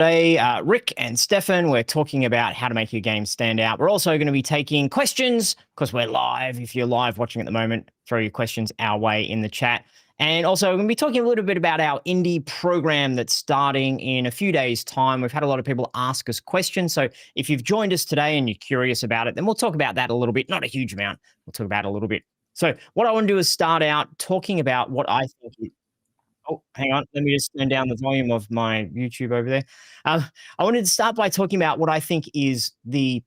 Today, Rick and Stefan, we're talking about how to make your game stand out. We're also going to be taking questions because we're live. If you're live watching at the moment, throw your questions our way in the chat. And also, we're going to be talking a little bit about our indie program that's starting in a few days' time. We've had a lot of people ask us questions. So if you've joined us today and you're curious about it, then we'll talk about that a little bit. Not a huge amount. We'll talk about it a little bit. So what I want to do is start out talking about what I think. Oh, hang on. Let me just turn down the volume of my YouTube over there. I wanted to start by talking about what I think is the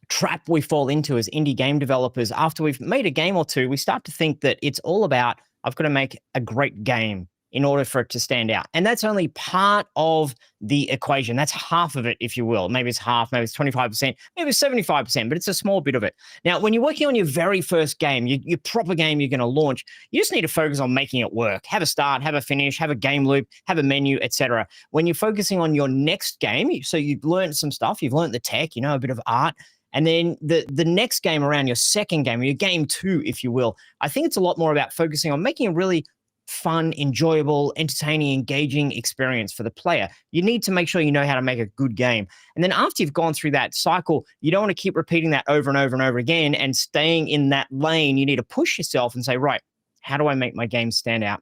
trap we fall into as indie game developers. After we've made a game or two, we start to think that it's all about, I've got to make a great game in order for it to stand out. And that's only part of the equation. That's half of it, if you will. Maybe it's half, maybe it's 25%, maybe it's 75%, but it's a small bit of it. Now, when you're working on your very first game, your proper game you're going to launch, you just need to focus on making it work. Have a start, have a finish, have a game loop, have a menu, etc. When you're focusing on your next game, so you've learned some stuff, you've learned the tech, you know, a bit of art, and then the next game around, your second game, or your game two, if you will, I think it's a lot more about focusing on making a really fun, enjoyable, entertaining, engaging experience for the player. You need to make sure you know how to make a good game. And then after you've gone through that cycle, you don't want to keep repeating that over and over and over again and staying in that lane. You need to push yourself and say, right, how do I make my game stand out?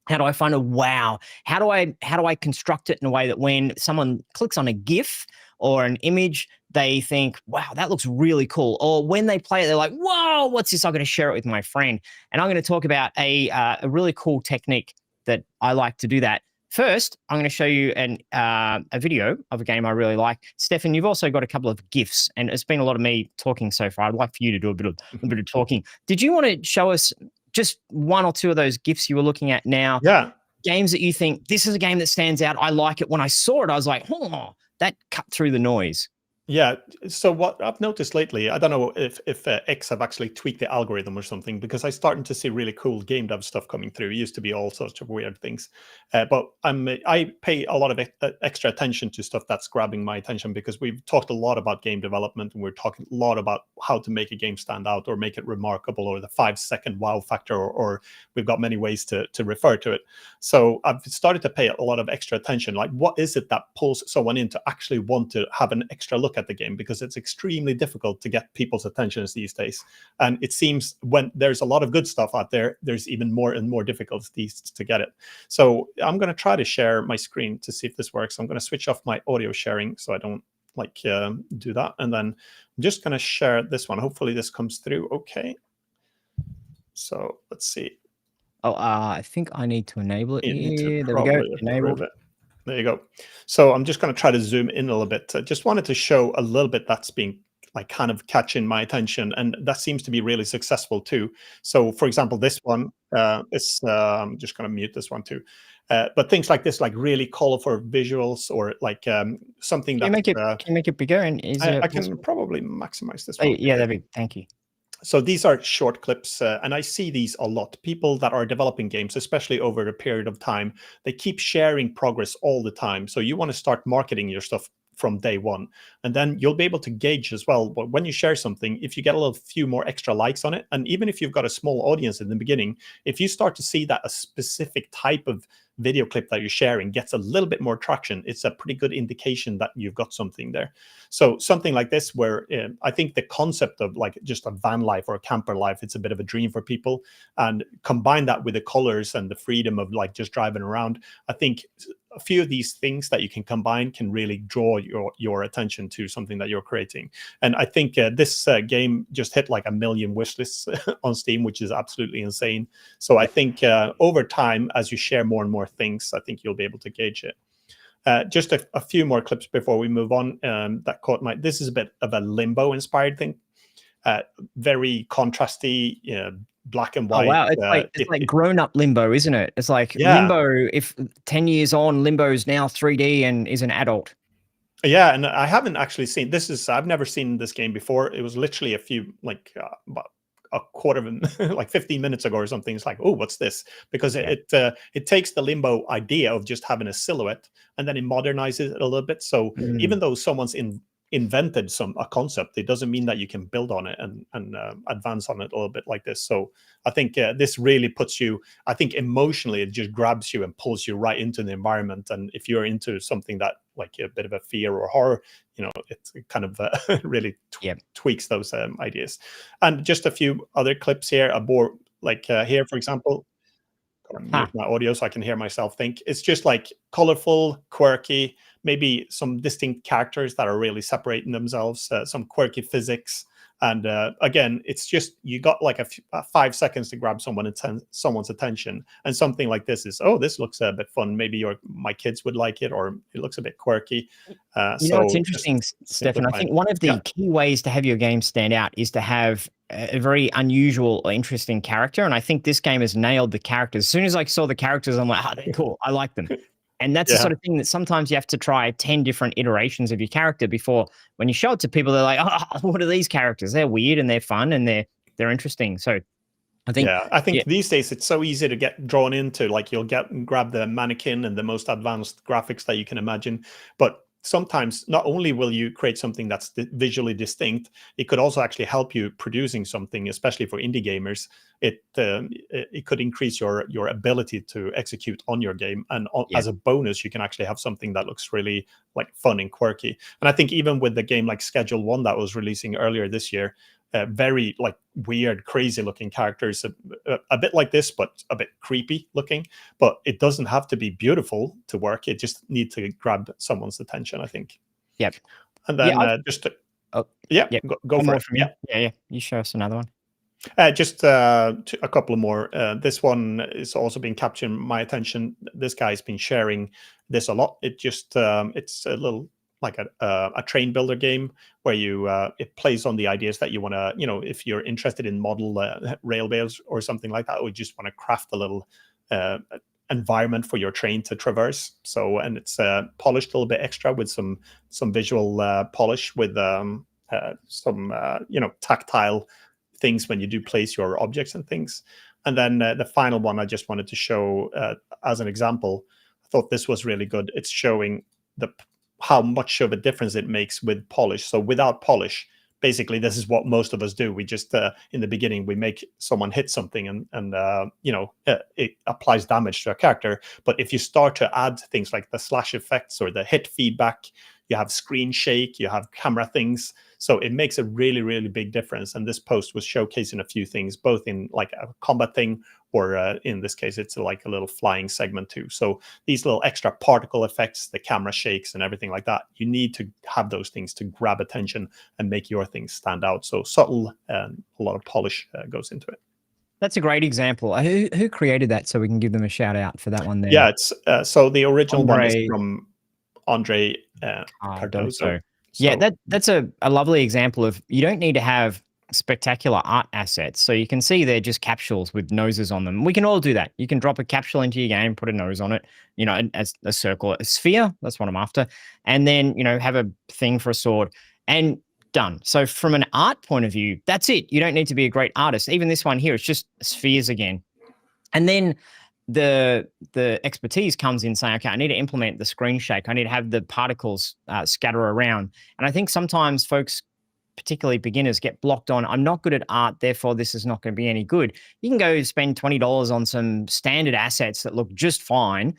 How do I find a wow? How do I construct it in a way that when someone clicks on a GIF or an image, they think, wow, that looks really cool. Or when they play it, they're like, whoa, what's this? I'm going to share it with my friend. And I'm going to talk about a really cool technique that I like to do that. First, I'm going to show you a video of a game I really like. Stefan, you've also got a couple of GIFs, and it's been a lot of me talking so far. I'd like for you to do a bit of talking. Did you want to show us just one or two of those GIFs you were looking at now? Yeah. Games that you think, this is a game that stands out. I like it. When I saw it, I was like, oh, that cut through the noise. Yeah. So what I've noticed lately, I don't know if X have actually tweaked the algorithm or something, because I'm starting to see really cool game dev stuff coming through. It used to be all sorts of weird things, but I pay a lot of extra attention to stuff that's grabbing my attention, because we've talked a lot about game development, and we're talking a lot about how to make a game stand out or make it remarkable, or the 5-second wow factor, or we've got many ways to refer to it. So I've started to pay a lot of extra attention. Like, what is it that pulls someone in to actually want to have an extra look at the game? Because it's extremely difficult to get people's attentions these days, and it seems when there's a lot of good stuff out there, there's even more and more difficulties to get it. So I'm going to try to share my screen to see if this works. I'm going to switch off my audio sharing so I don't do that, and then I'm just going to share this one. Hopefully this comes through okay. So let's see. Oh, I think I need to enable it here. There we go. Enabled. There you go. So I'm just going to try to zoom in a little bit. I just wanted to show a little bit that's being like kind of catching my attention, and that seems to be really successful too. So for example, this one is I'm just going to mute this one too. But things like this, like really colorful visuals, or like something that can you make it bigger? And I can probably maximize this one. Yeah, that'd be, thank you. So these are short clips, and I see these a lot. People that are developing games, especially over a period of time, they keep sharing progress all the time. So you want to start marketing your stuff from day one, and then you'll be able to gauge as well. But when you share something, if you get a little few more extra likes on it, and even if you've got a small audience in the beginning, if you start to see that a specific type of video clip that you're sharing gets a little bit more traction, it's a pretty good indication that you've got something there. So something like this, where I think the concept of like just a van life or a camper life, it's a bit of a dream for people, and combine that with the colors and the freedom of like just driving around. I think a few of these things that you can combine can really draw your attention to something that you're creating. And I think this game just hit like 1 million wish lists on Steam, which is absolutely insane. So I think over time, as you share more and more things, I think you'll be able to gauge it. Just a few more clips before we move on that caught my. This is a bit of a Limbo inspired thing. Very contrasty, black and white. Oh, wow. It's like grown-up Limbo, isn't it? It's like Limbo, if 10 years on, Limbo is now 3D and is an adult. Yeah, and I haven't actually seen this. I've never seen this game before. It was literally a few, like about a quarter of like 15 minutes ago or something. It's like, oh, what's this? Because it takes the Limbo idea of just having a silhouette, and then it modernizes it a little bit. So even though someone's in invented a concept, it doesn't mean that you can build on it and advance on it a little bit like this. So I think this really puts you, I think emotionally, it just grabs you and pulls you right into the environment. And if you're into something that like a bit of a fear or horror, it kind of really tweaks those ideas. And just a few other clips here, here, for example. Mute my audio so I can hear myself think. It's just like colorful, quirky, maybe some distinct characters that are really separating themselves, some quirky physics. And again, it's just, you got like 5 seconds to grab someone's attention. And something like this is, oh, this looks a bit fun. Maybe my kids would like it, or it looks a bit quirky. What's interesting, Stefan? I think one of the key ways to have your game stand out is to have a very unusual or interesting character. And I think this game has nailed the characters. As soon as I saw the characters, I'm like, oh, they're cool. I like them. And that's the sort of thing that sometimes you have to try 10 different iterations of your character before, when you show it to people, they're like, oh, what are these characters? They're weird and they're fun and they're interesting. So I think these days it's so easy to get drawn into, like you'll grab the mannequin and the most advanced graphics that you can imagine. But sometimes not only will you create something that's visually distinct, it could also actually help you producing something, especially for indie gamers. It could increase your ability to execute on your game, and as a bonus, you can actually have something that looks really like fun and quirky. And I think even with the game like Schedule 1 that was releasing earlier this year, very like weird, crazy looking characters, a bit like this, but a bit creepy looking. But it doesn't have to be beautiful to work. It just needs to grab someone's attention, I think. Yep. And then go for it. Yeah. You show us another one. Just a couple more. This one is also been capturing my attention. This guy's been sharing this a lot. It's a little like a train builder game where it plays on the ideas that you want to, if you're interested in model railways or something like that, or you just want to craft a little environment for your train to traverse. So, and it's polished a little bit extra with some visual polish with some tactile things when you do place your objects and things. And then the final one I just wanted to show as an example. I thought this was really good. It's showing how much of a difference it makes with polish. So without polish, basically, this is what most of us do. We just, in the beginning, we make someone hit something and it applies damage to a character. But if you start to add things like the slash effects or the hit feedback, you have screen shake, you have camera things. So it makes a really, really big difference. And this post was showcasing a few things, both in like a combat thing, or in this case, it's like a little flying segment too. So these little extra particle effects, the camera shakes and everything like that, you need to have those things to grab attention and make your things stand out. So subtle and a lot of polish goes into it. That's a great example. Who created that, so we can give them a shout out for that one there? Yeah, it's so the original one is from Andre Cardozo. Yeah, that's a lovely example of, you don't need to have spectacular art assets. So you can see they're just capsules with noses on them. We can all do that. You can drop a capsule into your game, put a nose on it, as a circle, a sphere. That's what I'm after. And then, have a thing for a sword, and done. So from an art point of view, that's it. You don't need to be a great artist. Even this one here, it's just spheres again. And then the expertise comes in saying, okay, I need to implement the screen shake. I need to have the particles scatter around. And I think sometimes folks, particularly beginners, get blocked on, I'm not good at art, therefore this is not going to be any good. You can go spend $20 on some standard assets that look just fine,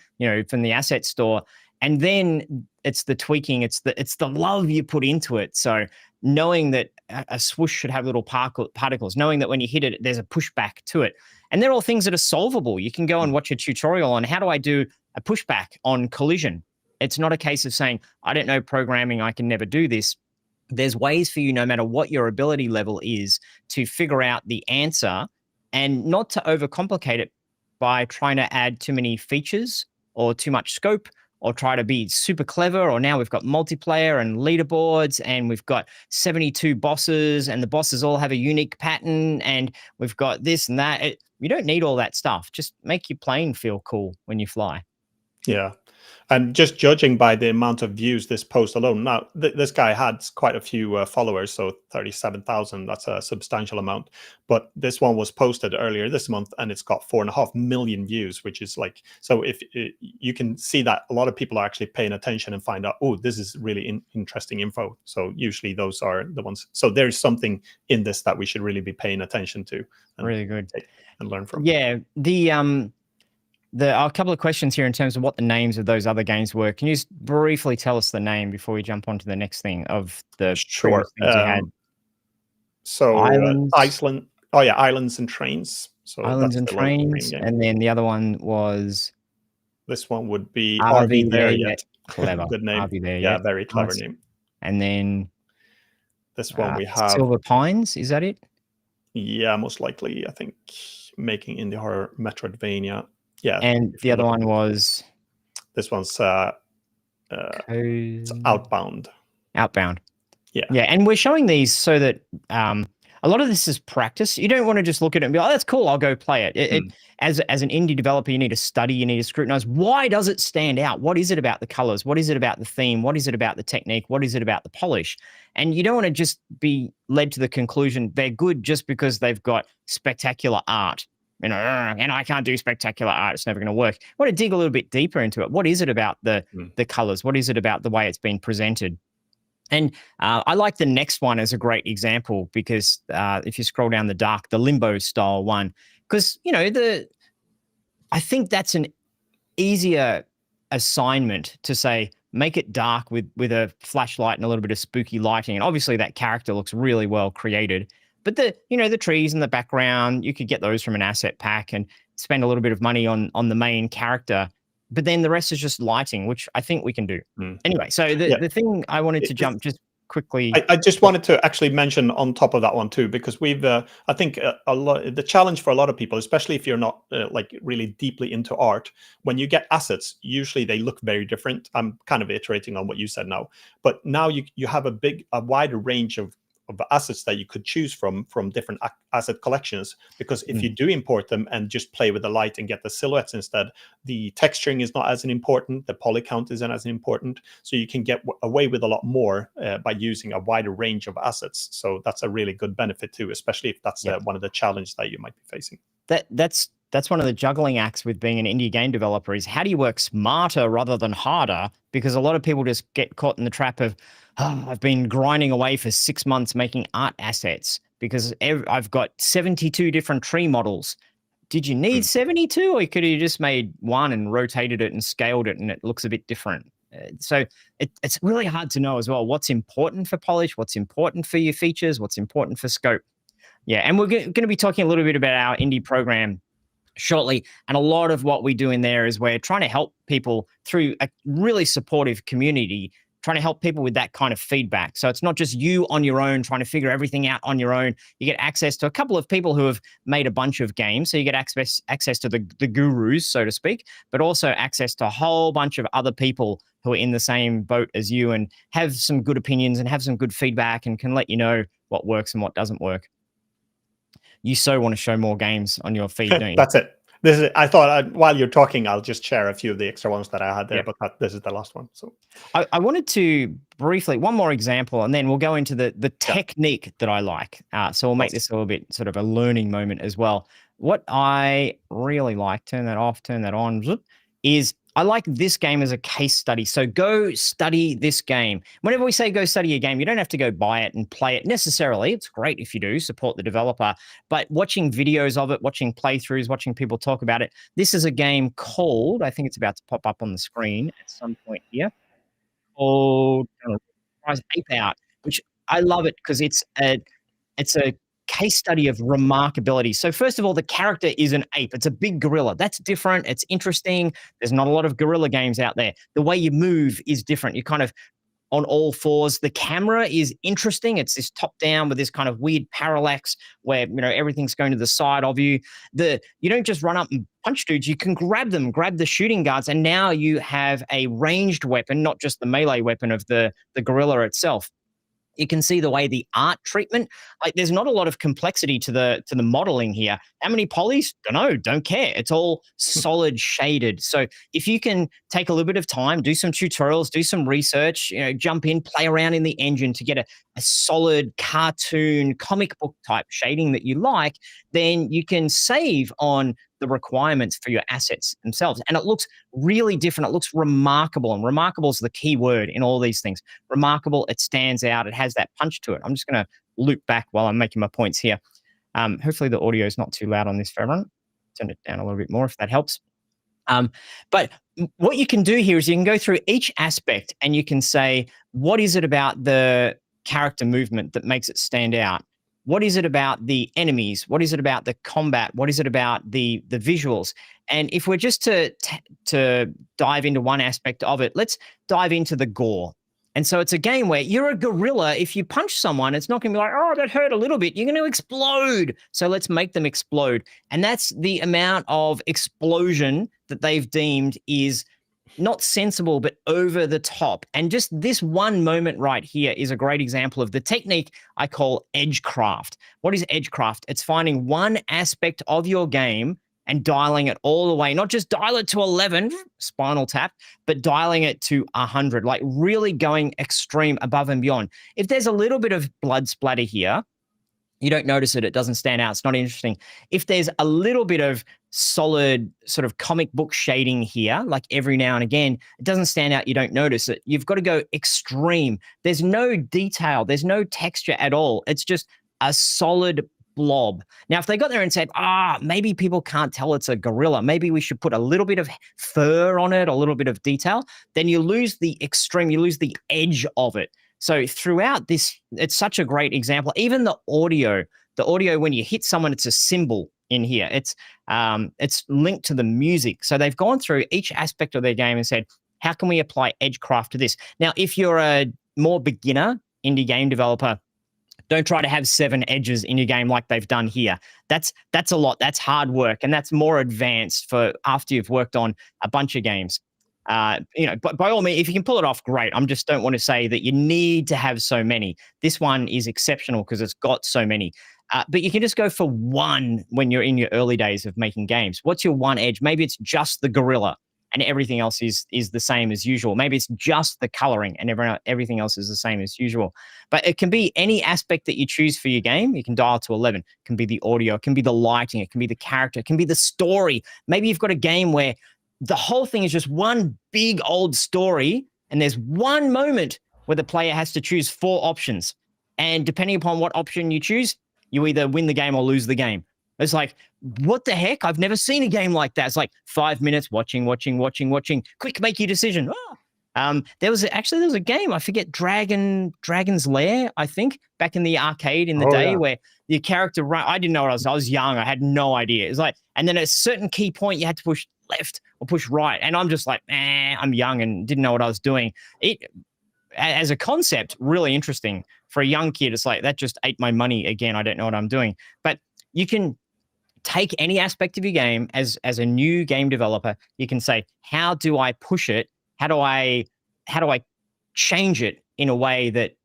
from the asset store. And then it's the tweaking, it's the love you put into it. So knowing that a swoosh should have little particles, knowing that when you hit it, there's a pushback to it. And they're all things that are solvable. You can go and watch a tutorial on how do I do a pushback on collision. It's not a case of saying, I don't know programming, I can never do this. There's ways for you, no matter what your ability level is, to figure out the answer, and not to overcomplicate it by trying to add too many features or too much scope, or try to be super clever. Or now we've got multiplayer and leaderboards, and we've got 72 bosses, and the bosses all have a unique pattern, and we've got this and that. You don't need all that stuff. Just make your plane feel cool when you fly. Yeah. And just judging by the amount of views this post alone, now this guy had quite a few followers, so 37,000. That's a substantial amount. But this one was posted earlier this month, and it's got 4.5 million views, which is like, so if you can see that a lot of people are actually paying attention and find out, oh, this is really interesting info. So usually those are the ones. So there's something in this that we should really be paying attention to. And really good. And learn from. Yeah, there are a couple of questions here in terms of what the names of those other games were. Can you just briefly tell us the name before we jump on to the next thing of the Sure. things you had? So Islands. Iceland. Oh yeah, Islands and Trains. So Islands that's and the local train Trains, game. and then the other one was This one would be RV RV There Yet. Clever. Good name. RV There Yeah, Yet. very clever Nice. name. And then this one we have Silver Pines. Is that it? Yeah, most likely. I think making indie horror Metroidvania. Yeah. And the other one was this one's it's Outbound. Outbound. Yeah. Yeah, and we're showing these so that a lot of this is practice. You don't want to just look at it and be like, oh, that's cool, I'll go play it. As an indie developer, you need to study, you need to scrutinize. Why does it stand out? What is it about the colors? What is it about the theme? What is it about the technique? What is it about the polish? And you don't want to just be led to the conclusion they're good just because they've got spectacular art. You know, and I can't do spectacular art. It's never going to work. I want to dig a little bit deeper into it. What is it about the colors? What is it about the way it's been presented? And I like the next one as a great example because if you scroll down the Limbo style one, because, you know, I think that's an easier assignment to say, make it dark with a flashlight and a little bit of spooky lighting. And obviously that character looks really well created. But the trees in the background, you could get those from an asset pack and spend a little bit of money on the main character. But then the rest is just lighting, which I think we can do. Anyway, so the thing I wanted to jump just quickly. I just wanted to actually mention on top of that one too, because we've, I think the challenge for a lot of people, especially if you're not like really deeply into art, when you get assets, usually they look very different. I'm kind of iterating on what you said now, but now you have a wider range of assets that you could choose from different asset collections, because if you do import them and just play with the light and get the silhouettes instead, the texturing is not as important, the poly count isn't as important, so you can get away with a lot more by using a wider range of assets. So that's a really good benefit too, especially if that's one of the challenges that you might be facing. That's one of the juggling acts with being an indie game developer is how do you work smarter rather than harder? Because a lot of people just get caught in the trap of, I've been grinding away for 6 months making art assets because I've got 72 different tree models. Did you need 72, or could you just made one and rotated it and scaled it and it looks a bit different? So it's really hard to know as well what's important for polish, what's important for your features, what's important for scope. Yeah, and we're going to be talking a little bit about our indie program shortly. And a lot of what we do in there is we're trying to help people through a really supportive community, trying to help people with that kind of feedback. So it's not just you on your own trying to figure everything out on your own. You get access to a couple of people who have made a bunch of games. So you get access to the gurus, so to speak, but also access to a whole bunch of other people who are in the same boat as you and have some good opinions and have some good feedback and can let you know what works and what doesn't work. You so want to show more games on your feed, don't you? That's it. I thought while you're talking, I'll just share a few of the extra ones that I had there, but this is the last one. So I wanted to briefly, one more example, and then we'll go into the technique that I like. So we'll make this a little bit sort of a learning moment as well. What I really like, turn that off, turn that on, is I like this game as a case study. So go study this game. Whenever we say go study a game, you don't have to go buy it and play it necessarily. It's great if you do, support the developer. But watching videos of it, watching playthroughs, watching people talk about it. This is a game called, I think it's about to pop up on the screen at some point here, called Ape Out, which I love it because it's a case study of remarkability. So first of all, the character is an ape. It's a big gorilla. That's different. It's interesting. There's not a lot of gorilla games out there. The way you move is different. You're kind of on all fours. The camera is interesting. It's this top down with this kind of weird parallax where, you know, everything's going to the side of you. You don't just run up and punch dudes. You can grab them, grab the shooting guards, and now you have a ranged weapon, not just the melee weapon of the gorilla itself. You can see the way the art treatment, like there's not a lot of complexity to the modeling here. How many polys? Don't know, don't care. It's all solid shaded. So if you can take a little bit of time, do some tutorials, do some research, jump in, play around in the engine to get a solid cartoon comic book type shading that you like, then you can save on the requirements for your assets themselves. And it looks really different. It looks remarkable. And remarkable is the key word in all these things. Remarkable, it stands out, it has that punch to it. I'm just going to loop back while I'm making my points here. Hopefully the audio is not too loud on this for everyone. Turn it down a little bit more if that helps. But what you can do here is you can go through each aspect and you can say, what is it about the character movement that makes it stand out? What is it about the enemies? What is it about the combat? What is it about the visuals? And if we're just to dive into one aspect of it, let's dive into the gore. And so it's a game where you're a gorilla. If you punch someone, it's not going to be like, oh, that hurt a little bit. You're going to explode. So let's make them explode. And that's the amount of explosion that they've deemed is not sensible, but over the top. And just this one moment right here is a great example of the technique I call edgecraft. What is edgecraft? It's finding one aspect of your game and dialing it all the way, not just dial it to 11, Spinal Tap, but dialing it to 100, like really going extreme above and beyond. If there's a little bit of blood splatter here, you don't notice it. It doesn't stand out. It's not interesting. If there's a little bit of solid sort of comic book shading here, like every now and again, it doesn't stand out. You don't notice it. You've got to go extreme. There's no detail. There's no texture at all. It's just a solid blob. Now, if they got there and said, maybe people can't tell it's a gorilla, maybe we should put a little bit of fur on it, a little bit of detail, then you lose the extreme, you lose the edge of it. So throughout this, it's such a great example. Even the audio, when you hit someone, it's a symbol in here. It's linked to the music. So they've gone through each aspect of their game and said, how can we apply edgecraft to this? Now, if you're a more beginner indie game developer, don't try to have 7 edges in your game like they've done here. That's a lot. That's hard work, and that's more advanced for after you've worked on a bunch of games. But by all means, if you can pull it off, great. I just don't want to say that you need to have so many. This one is exceptional because it's got so many. But you can just go for one when you're in your early days of making games. What's your one edge? Maybe it's just the gorilla and everything else is the same as usual. Maybe it's just the coloring and everything else is the same as usual. But it can be any aspect that you choose for your game. You can dial to 11. It can be the audio. It can be the lighting. It can be the character. It can be the story. Maybe you've got a game where the whole thing is just one big old story and there's one moment where the player has to choose 4 options. And depending upon what option you choose, you either win the game or lose the game. It's like, what the heck? I've never seen a game like that. It's like 5 minutes watching. Quick, make your decision. There was a game, I forget, Dragon's Lair, I think, back in the arcade in the day where your character I didn't know what I was young. I had no idea. It's like, and then at a certain key point, you had to push left or push right. And I'm just like, I'm young and didn't know what I was doing. It, as a concept, really interesting. For a young kid, it's like, that just ate my money again. I don't know what I'm doing. But you can take any aspect of your game as a new game developer. You can say, how do I push it? How do I change it in a way that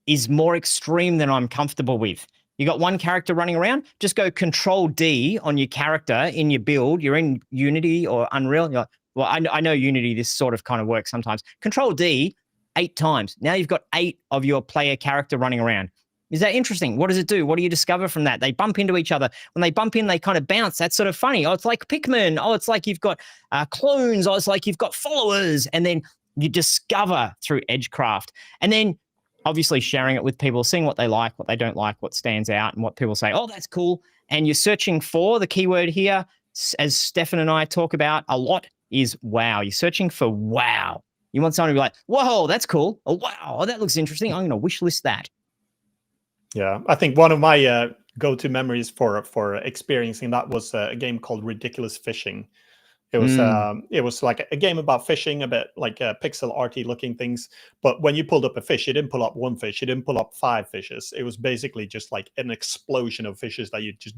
is more extreme than I'm comfortable with? You got one character running around, just go Control D on your character in your build. You're in Unity or Unreal. You're like, well, I know Unity, this sort of kind of works sometimes. Control D 8 times. Now you've got 8 of your player character running around. Is that interesting? What does it do? What do you discover from that? They bump into each other. When they bump in, they kind of bounce. That's sort of funny. Oh, it's like Pikmin. Oh, it's like you've got clones. Oh, it's like you've got followers. And then you discover through edgecraft. And then obviously sharing it with people, seeing what they like, what they don't like, what stands out, and what people say, oh, that's cool. And you're searching for the keyword here, as Stefan and I talk about a lot, is wow. You're searching for wow. You want someone to be like, whoa, that's cool. Oh, wow, that looks interesting. I'm going to wish list that. Yeah, I think one of my go-to memories for experiencing that was a game called Ridiculous Fishing, It was like a game about fishing, a bit like pixel arty looking things. But when you pulled up a fish, you didn't pull up one fish, you didn't pull up 5 fishes. It was basically just like an explosion of fishes that you just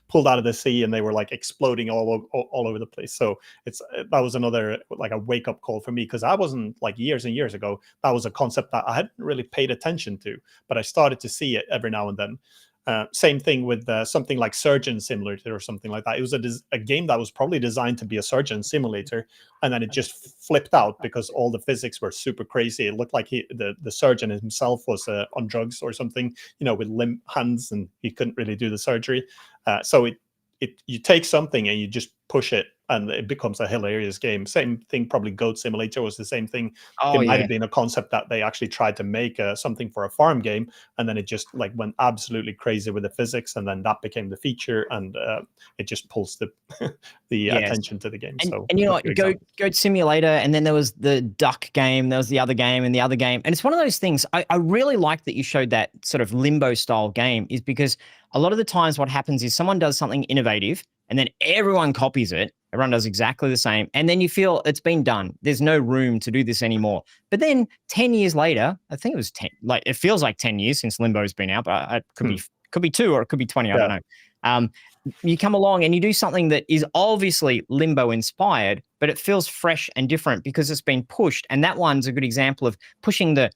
pulled out of the sea, and they were like exploding all over the place. So that was another like a wake up call for me, because I wasn't, like, years and years ago, that was a concept that I hadn't really paid attention to, but I started to see it every now and then. Same thing with something like Surgeon Simulator or something like that. It was a game that was probably designed to be a surgeon simulator, and then it just flipped out because all the physics were super crazy. It looked like the surgeon himself was on drugs or something, with limp hands, and he couldn't really do the surgery. So you take something and you just push it, and it becomes a hilarious game. Same thing, probably Goat Simulator was the same thing. Oh, It might yeah. have been a concept that they actually tried to make something for a farm game, and then it just like went absolutely crazy with the physics, and then that became the feature, and it just pulls the Yes. attention to the game. And, So and you know that's a what, good example. Goat Simulator, and then there was the duck game, there was the other game and the other game. And it's one of those things, I really like that you showed that sort of limbo style game, is because a lot of the times what happens is someone does something innovative and then everyone copies it. Everyone does exactly the same. And then you feel it's been done. There's no room to do this anymore. But then 10 years later, I think it was 10, like it feels like 10 years since Limbo's been out, but it could be 2 or it could be 20. I don't know. You come along and you do something that is obviously Limbo inspired, but it feels fresh and different because it's been pushed. And that one's a good example of pushing the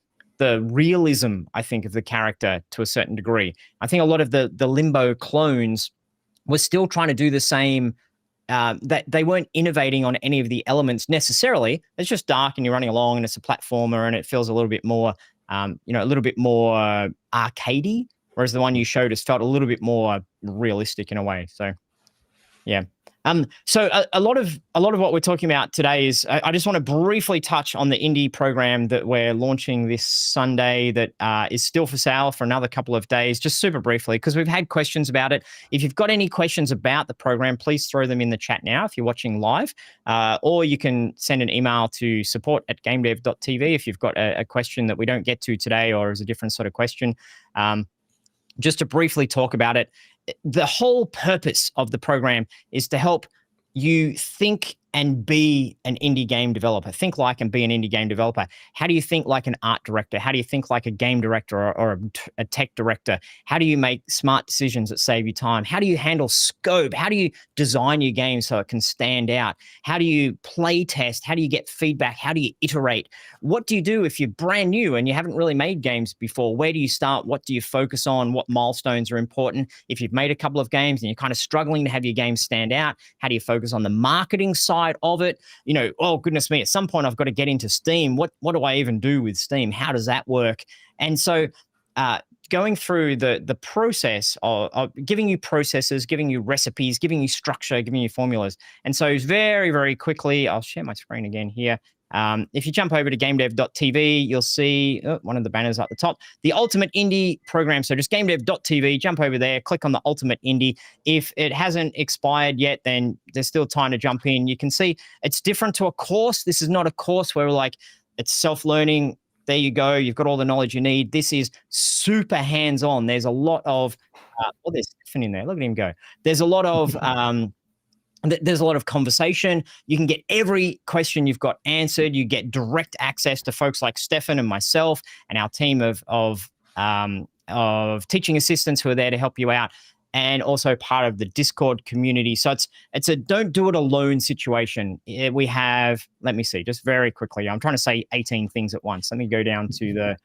realism, I think, of the character to a certain degree. I think a lot of the Limbo clones were still trying to do the same. That they weren't innovating on any of the elements necessarily. It's just dark and you're running along and it's a platformer and it feels a little bit more, a little bit more arcadey. Whereas the one you showed us felt a little bit more realistic in a way. So, yeah. So a lot of what we're talking about today is I just want to briefly touch on the indie program that we're launching this Sunday that is still for sale for another couple of days, just super briefly, because we've had questions about it. If you've got any questions about the program, please throw them in the chat now if you're watching live, or you can send an email to support@GameDev.tv if you've got a question that we don't get to today or is a different sort of question. Just to briefly talk about it, the whole purpose of the program is to help you think and be an indie game developer. Think like and be an indie game developer. How do you think like an art director? How do you think like a game director or a tech director? How do you make smart decisions that save you time? How do you handle scope? How do you design your game so it can stand out? How do you play test? How do you get feedback? How do you iterate? What do you do if you're brand new and you haven't really made games before? Where do you start? What do you focus on? What milestones are important? If you've made a couple of games and you're kind of struggling to have your game stand out, how do you focus on the marketing side of it? Oh goodness me, at some point I've got to get into Steam. What do I even do with Steam? How does that work? And so going through the process of giving you processes, giving you recipes, giving you structure, giving you formulas. And so very, very quickly, I'll share my screen again here. If you jump over to GameDev.tv, you'll see one of the banners at the top, the Ultimate Indie program. So just GameDev.tv, jump over there, click on the Ultimate Indie. If it hasn't expired yet, then there's still time to jump in. You can see it's different to a course. This is not a course where we're like, it's self-learning. There you go. You've got all the knowledge you need. This is super hands-on. There's a lot of, there's Stefan in there. Look at him go. There's a lot of, there's a lot of conversation. You can get every question you've got answered. You get direct access to folks like Stefan and myself and our team of teaching assistants who are there to help you out, and also part of the Discord community. So it's a don't do it alone situation. We have, let me see, just very quickly. I'm trying to say 18 things at once. Let me go down to the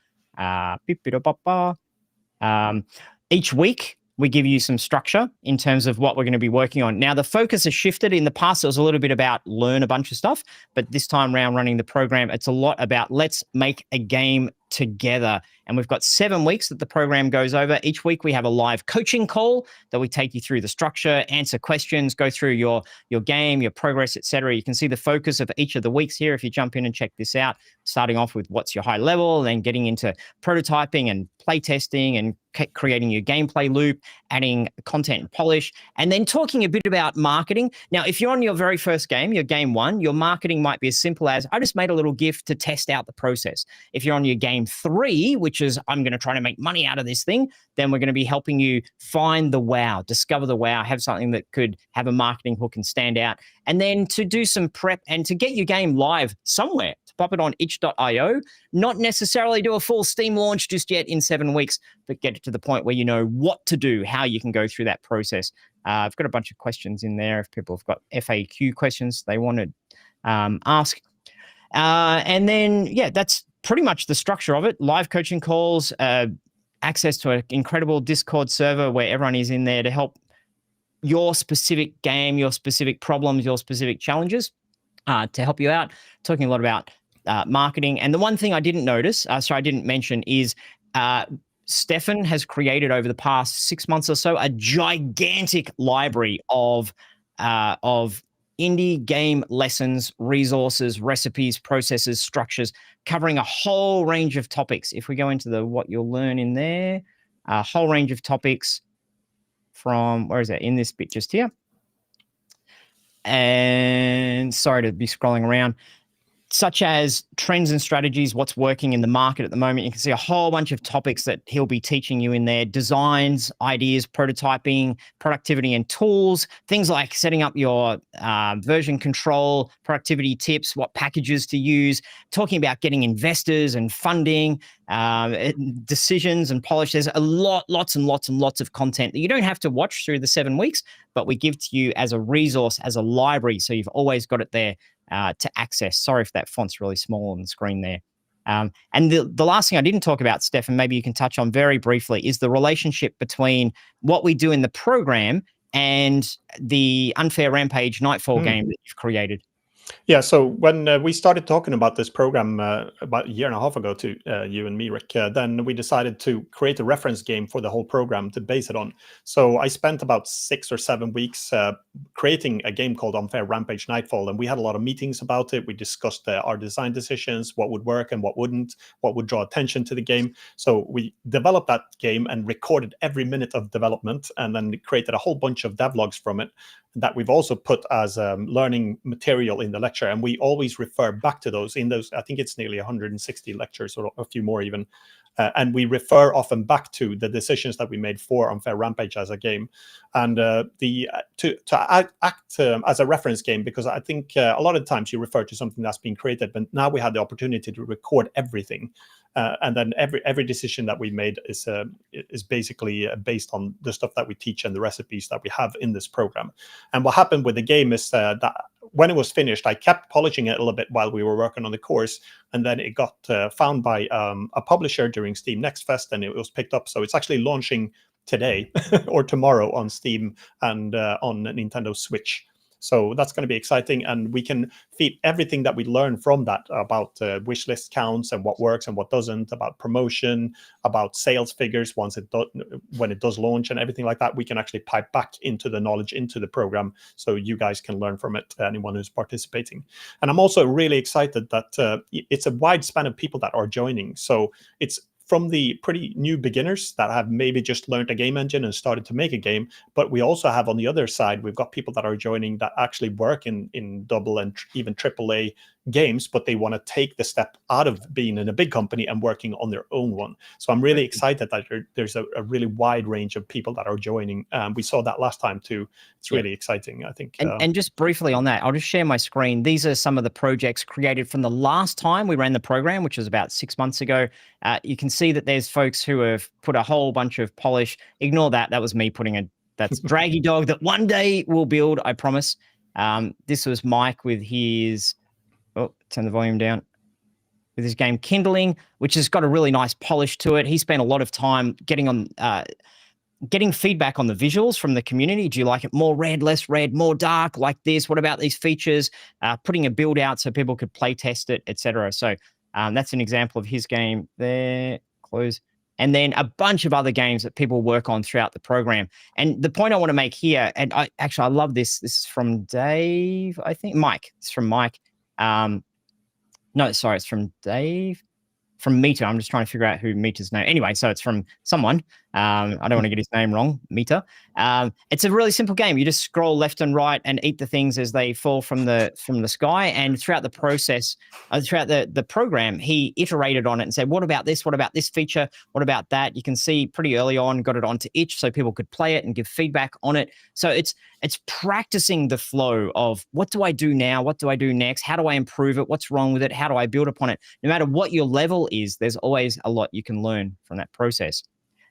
each week. We give you some structure in terms of what we're going to be working on. Now, the focus has shifted. In the past, it was a little bit about learn a bunch of stuff, but this time around running the program, it's a lot about let's make a game together. And we've got 7 weeks that the program goes over. Each week we have a live coaching call that we take you through the structure, answer questions, go through your game, your progress, etc. You can see the focus of each of the weeks here if you jump in and check this out, starting off with what's your high level, then getting into prototyping and play testing and creating your gameplay loop, adding content and polish, and then talking a bit about marketing. Now, if you're on your very first game, your game 1, your marketing might be as simple as, I just made a little GIF to test out the process. If you're on your game 3, which is I'm going to try to make money out of this thing, then we're going to be helping you find the wow, discover the wow, have something that could have a marketing hook and stand out. and then to do some prep and to get your game live somewhere, to pop it on itch.io, not necessarily do a full Steam launch just yet in 7 weeks, but get it to the point where you know what to do, how you can go through that process. I've got a bunch of questions in there if people have got FAQ questions they want to ask. And then, yeah, that's pretty much the structure of it. Live coaching calls, access to an incredible Discord server where everyone is in there to help your specific game, your specific problems, your specific challenges, to help you out. Talking a lot about marketing. And the one thing I didn't notice, I didn't mention, is Stefan has created over the past 6 months or so a gigantic library of indie game lessons, resources, recipes, processes, structures, covering a whole range of topics. If we go into the what you'll learn in there, a whole range of topics from, where is that? In this bit just here. And sorry to be scrolling around, such as trends and strategies, what's working in the market at the moment. You can see a whole bunch of topics that he'll be teaching you in there: designs, ideas, prototyping, productivity and tools, things like setting up your version control, productivity tips, what packages to use, talking about getting investors and funding, decisions and polish. There's lots and lots of content that you don't have to watch through the 7 weeks, but we give to you as a resource, as a library, so you've always got it there to access. Sorry if that font's really small on the screen there. And the last thing I didn't talk about, Stefan, maybe you can touch on very briefly, is the relationship between what we do in the program and the Unfair Rampage Nightfall game that you've created. Yeah, so when we started talking about this program about a year and a half ago to you and me, Rick, then we decided to create a reference game for the whole program to base it on. So I spent about 6 or 7 weeks creating a game called Unfair Rampage Nightfall, and we had a lot of meetings about it. We discussed our design decisions, what would work and what wouldn't, what would draw attention to the game. So we developed that game and recorded every minute of development, and then created a whole bunch of devlogs from it that we've also put as learning material in the lecture. And we always refer back to those in those, I think it's nearly 160 lectures or a few more even. And we refer often back to the decisions that we made for Unfair Rampage as a game, and to act as a reference game, because I think a lot of times you refer to something that's been created, but now we had the opportunity to record everything. And then every decision that we made is basically based on the stuff that we teach and the recipes that we have in this program. And what happened with the game is that when it was finished, I kept polishing it a little bit while we were working on the course, and then it got found by a publisher during Steam Next Fest, and it was picked up. So it's actually launching today or tomorrow on Steam and on Nintendo Switch. So that's going to be exciting, and we can feed everything that we learn from that about wish list counts and what works and what doesn't, about promotion, about sales figures when it does launch, and everything like that. We can actually pipe back into the knowledge into the program, so you guys can learn from it, anyone who's participating. And I'm also really excited that it's a wide span of people that are joining. So it's from the pretty new beginners that have maybe just learned a game engine and started to make a game. But we also have on the other side, we've got people that are joining that actually work in double and even AAA games, but they want to take the step out of being in a big company and working on their own one. So I'm really excited that there's a really wide range of people that are joining. We saw that last time too. It's really exciting, I think. And just briefly on that, I'll just share my screen. These are some of the projects created from the last time we ran the program, which was about 6 months ago. You can see that there's folks who have put a whole bunch of polish. Ignore that. That was me putting that's Draggy Dog that one day we'll build, I promise. This was Mike with his, turn the volume down, with his game Kindling, which has got a really nice polish to it. He spent a lot of time getting feedback on the visuals from the community. Do you like it more red, less red, more dark, like this? What about these features? Putting a build out so people could play test it, etc. So that's an example of his game there. Close. And then a bunch of other games that people work on throughout the program. And the point I want to make here, and I love this. This is from Dave, I think. Mike. It's from Mike. No, sorry, it's from Dave. From Meta. I'm just trying to figure out who Meta's name. Anyway, so it's from someone. I don't want to get his name wrong. Meta. It's a really simple game. You just scroll left and right and eat the things as they fall from the sky. And throughout the process, throughout the program, he iterated on it and said, "What about this? What about this feature? What about that?" You can see pretty early on, got it onto itch so people could play it and give feedback on it. So it's practicing the flow of what do I do now? What do I do next? How do I improve it? What's wrong with it? How do I build upon it? No matter what your level is, there's always a lot you can learn from that process.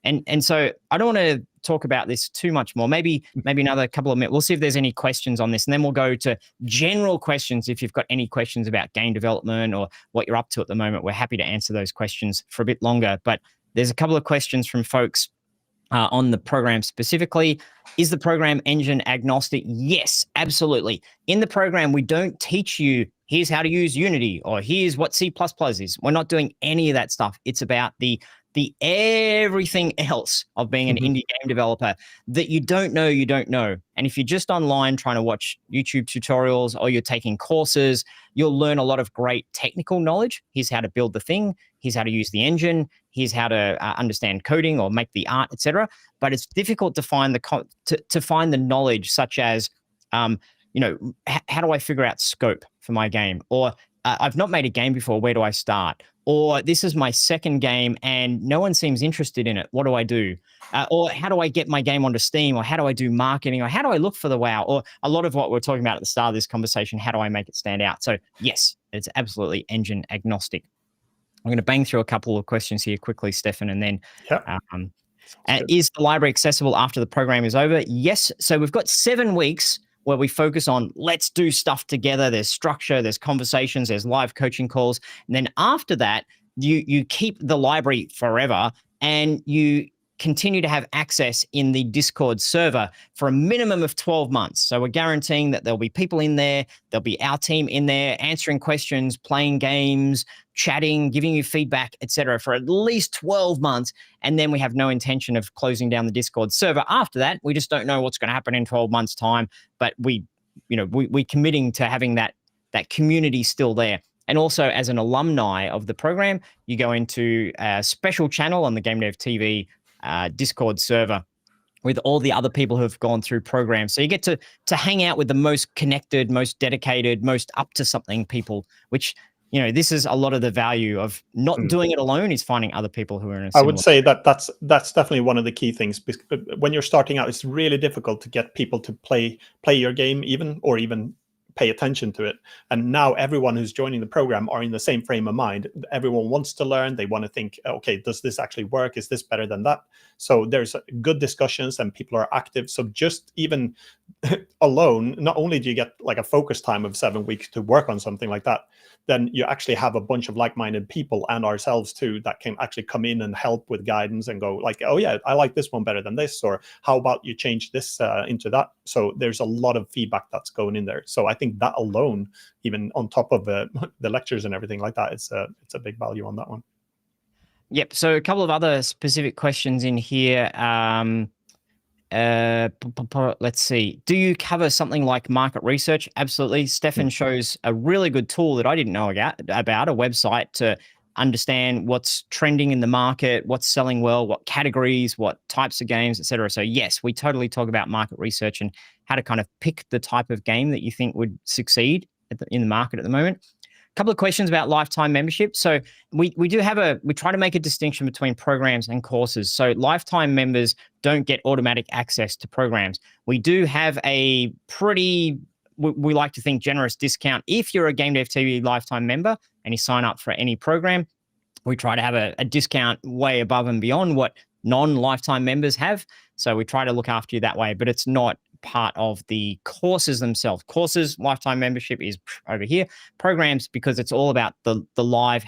And so I don't want to talk about this too much more. Maybe another couple of minutes. We'll see if there's any questions on this, and then we'll go to general questions. If you've got any questions about game development or what you're up to at the moment, we're happy to answer those questions for a bit longer. But there's a couple of questions from folks on the program specifically. Is the program engine agnostic? Yes, absolutely. In the program, we don't teach you, here's how to use Unity or here's what C++ is. We're not doing any of that stuff. It's about the everything else of being an indie game developer that you don't know. And if you're just online trying to watch YouTube tutorials or you're taking courses, you'll learn a lot of great technical knowledge. Here's how to build the thing. Here's how to use the engine. Here's how to understand coding or make the art, etc. But it's difficult to find to find the knowledge, such as, how do I figure out scope for my game? Or I've not made a game before. Where do I start? Or this is my second game and no one seems interested in it. What do I do? Or how do I get my game onto Steam? Or how do I do marketing? Or how do I look for the wow? Or a lot of what we're talking about at the start of this conversation, how do I make it stand out? So yes, it's absolutely engine agnostic. I'm going to bang through a couple of questions here quickly, Stefan, and then is the library accessible after the program is over? Yes. So we've got 7 weeks where we focus on let's do stuff together. There's structure, there's conversations, there's live coaching calls. And then after that, you keep the library forever and you continue to have access in the Discord server for a minimum of 12 months. So we're guaranteeing that there'll be people in there, there'll be our team in there answering questions, playing games, chatting, giving you feedback, etc., for at least 12 months. And then we have no intention of closing down the Discord server after that. We just don't know what's going to happen in 12 months' time, but we're committing to having that community still there. And also, as an alumni of the program, you go into a special channel on the GameDev.tv Discord server with all the other people who have gone through programs. So you get to hang out with the most connected, most dedicated, most up to something people, which, this is a lot of the value of not doing it alone, is finding other people who are in a similar. I would say that's definitely one of the key things. When you're starting out, it's really difficult to get people to play your game even pay attention to it. And now everyone who's joining the program are in the same frame of mind. Everyone wants to learn. They want to think, okay, does this actually work? Is this better than that? So there's good discussions and people are active. So just even alone, not only do you get like a focus time of 7 weeks to work on something like that, then you actually have a bunch of like-minded people and ourselves too that can actually come in and help with guidance and go like, oh yeah, I like this one better than this, or how about you change this into that? So there's a lot of feedback that's going in there. So I think that alone, even on top of the lectures and everything like that, it's a big value on that one. Yep. So a couple of other specific questions in here. Let's see. Do you cover something like market research? Absolutely. Stefan shows a really good tool that I didn't know about, a website to understand what's trending in the market, what's selling well, what categories, what types of games, etc. So yes, we totally talk about market research and how to kind of pick the type of game that you think would succeed in the market at the moment. Couple of questions about lifetime membership. So we try to make a distinction between programs and courses. So lifetime members don't get automatic access to programs. We do have a pretty, we like to think, generous discount if you're a GameDev.tv lifetime member and you sign up for any program. We try to have a discount way above and beyond what non-lifetime members have. So we try to look after you that way, but it's not part of the courses themselves. Courses, lifetime membership is over here. Programs, because it's all about the live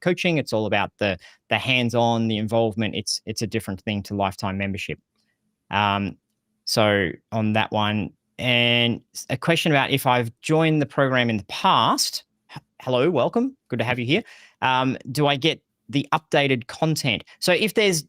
coaching. It's all about the hands-on, the involvement. It's a different thing to lifetime membership. So on that one, and a question about if I've joined the program in the past. Hello, welcome. Good to have you here. Do I get the updated content? So if there's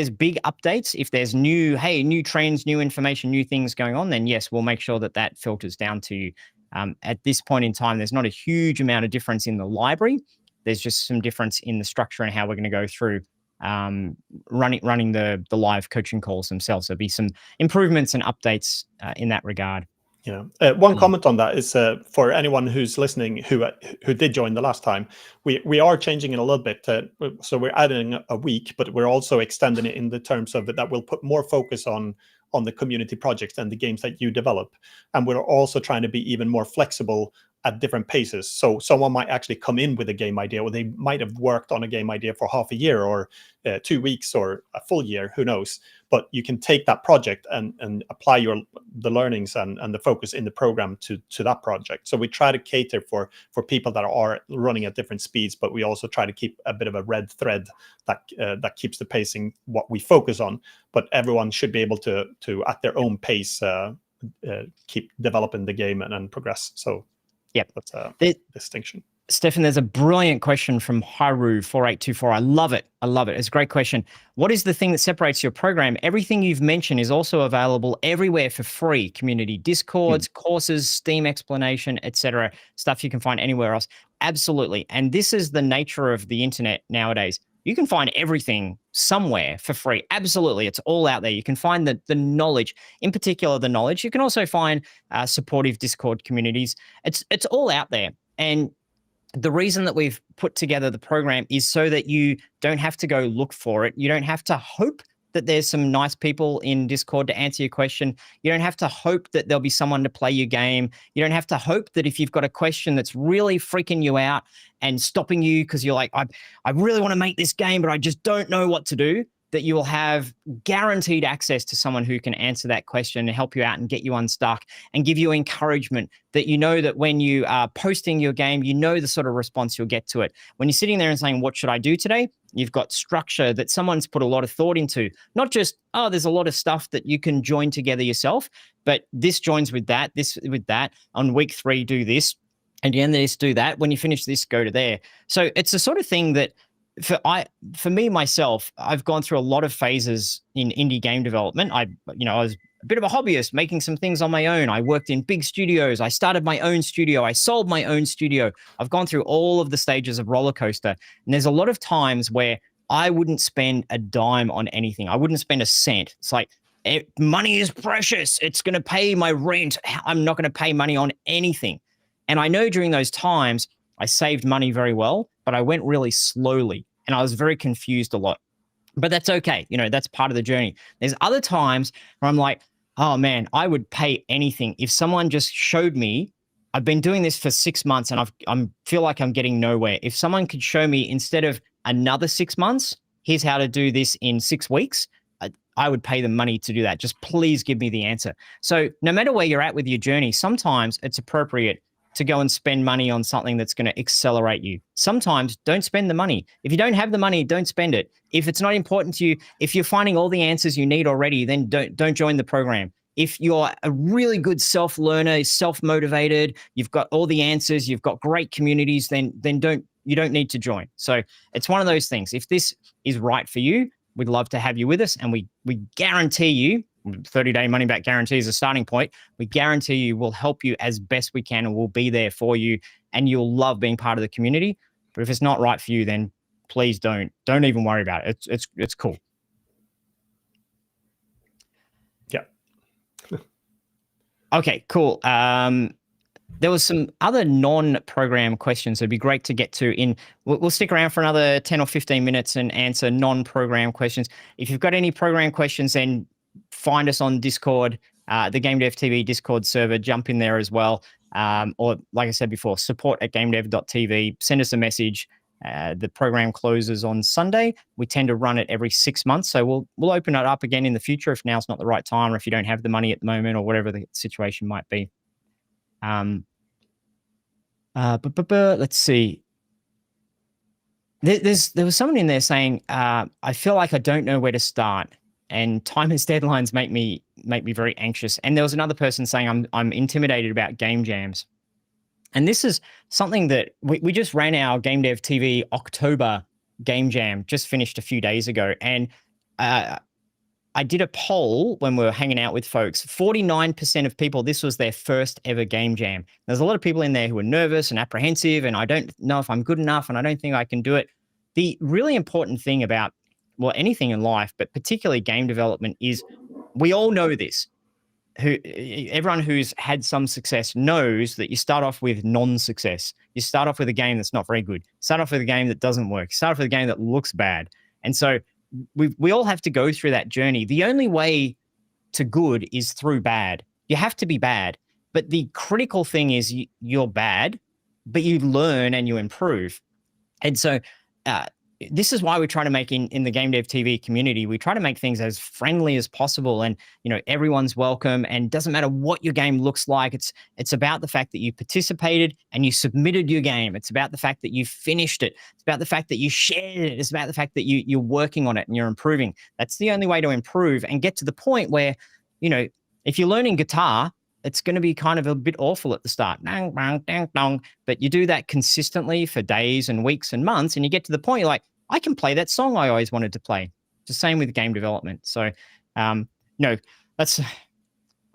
big updates, if there's new trends, new information, new things going on, then yes, we'll make sure that filters down to you. At this point in time, there's not a huge amount of difference in the library. There's just some difference in the structure and how we're going to go through running the live coaching calls themselves. There'll be some improvements and updates in that regard. Yeah. One comment on that is for anyone who's listening who did join the last time, we are changing it a little bit. So we're adding a week, but we're also extending it in the terms of that we'll put more focus on the community projects and the games that you develop. And we're also trying to be even more flexible at different paces. So someone might actually come in with a game idea, or they might have worked on a game idea for half a year or 2 weeks or a full year, who knows. But you can take that project and apply the learnings and the focus in the program to that project. So we try to cater for people that are running at different speeds, but we also try to keep a bit of a red thread that keeps the pacing what we focus on. But everyone should be able to at their own pace keep developing the game and progress. So yep, that's a distinction. Stefan, there's a brilliant question from Haru4824. I love it. It's a great question. What is the thing that separates your program? Everything you've mentioned is also available everywhere for free. Community Discords, courses, Steam explanation, etc. Stuff you can find anywhere else. Absolutely. And this is the nature of the internet nowadays. You can find everything somewhere for free. Absolutely. It's all out there. You can find the knowledge, in particular, the knowledge. You can also find supportive Discord communities. It's all out there. And the reason that we've put together the program is so that you don't have to go look for it. You don't have to hope that there's some nice people in Discord to answer your question. You don't have to hope that there'll be someone to play your game. You don't have to hope that if you've got a question that's really freaking you out and stopping you because you're like, I really want to make this game, but I just don't know what to do, that you will have guaranteed access to someone who can answer that question and help you out and get you unstuck and give you encouragement, that you know that when you are posting your game, you know the sort of response you'll get to it. When you're sitting there and saying, what should I do today? You've got structure that someone's put a lot of thought into, not just, oh, there's a lot of stuff that you can join together yourself, but this joins with that, this with that. On week 3, do this. And the end of this, do that. When you finish this, go to there. So it's the sort of thing that for me myself, I've gone through a lot of phases in indie game development. I was a bit of a hobbyist, making some things on my own. I worked in big studios. I started my own studio. I sold my own studio. I've gone through all of the stages of roller coaster. And there's a lot of times where I wouldn't spend a dime on anything. I wouldn't spend a cent. It's like, money is precious. It's going to pay my rent. I'm not going to pay money on anything. And I know during those times, I saved money very well, but I went really slowly and I was very confused a lot. But that's okay. That's part of the journey. There's other times where I'm like, oh man, I would pay anything if someone just showed me. I've been doing this for 6 months and I feel like I'm getting nowhere. If someone could show me, instead of another 6 months, here's how to do this in 6 weeks, I would pay them money to do that. Just please give me the answer. So no matter where you're at with your journey, sometimes it's appropriate to go and spend money on something that's going to accelerate you. Sometimes don't spend the money. If you don't have the money, don't spend it. If it's not important to you, if you're finding all the answers you need already, then don't join the program. If you're a really good self-learner, self-motivated, you've got all the answers, you've got great communities, then you don't need to join. So it's one of those things. If this is right for you, we'd love to have you with us, and we guarantee you, 30-day money-back guarantee is a starting point. We guarantee you we'll help you as best we can, and we'll be there for you, and you'll love being part of the community. But if it's not right for you, then please don't even worry about it. It's cool. Yeah. Okay, cool. There was some other non-program questions it'd be great to get to. We'll stick around for another 10 or 15 minutes and answer non-program questions. If you've got any program questions, then find us on Discord, the GameDev.tv Discord server. Jump in there as well. Or like I said before, support@GameDev.tv. Send us a message. The program closes on Sunday. We tend to run it every 6 months. So we'll open it up again in the future if now's not the right time, or if you don't have the money at the moment, or whatever the situation might be. Let's see. There was someone in there saying, I feel like I don't know where to start, and timers deadlines make me very anxious. And there was another person saying, I'm intimidated about game jams. And this is something that we just ran our GameDev.tv October game jam, just finished a few days ago. And I did a poll when we were hanging out with folks. 49% of people, this was their first ever game jam. There's a lot of people in there who are nervous and apprehensive, and I don't know if I'm good enough, and I don't think I can do it. The really important thing about well, anything in life, but particularly game development is, we all know this. Everyone who's had some success knows that you start off with non-success. You start off with a game that's not very good. Start off with a game that doesn't work. Start off with a game that looks bad. And so we all have to go through that journey. The only way to good is through bad. You have to be bad. But the critical thing is you're bad, but you learn and you improve. And so this is why we try to make in the GameDev.tv community, we try to make things as friendly as possible, and everyone's welcome, and doesn't matter what your game looks like. It's about the fact that you participated and you submitted your game. It's about the fact that you finished it. It's about the fact that you shared it. It's about the fact that you're working on it and you're improving. That's the only way to improve and get to the point where, if you're learning guitar, it's going to be kind of a bit awful at the start. Dang, dang, dang, dang. But you do that consistently for days and weeks and months, and you get to the point you're like, I can play that song I always wanted to play. It's the same with game development. So, I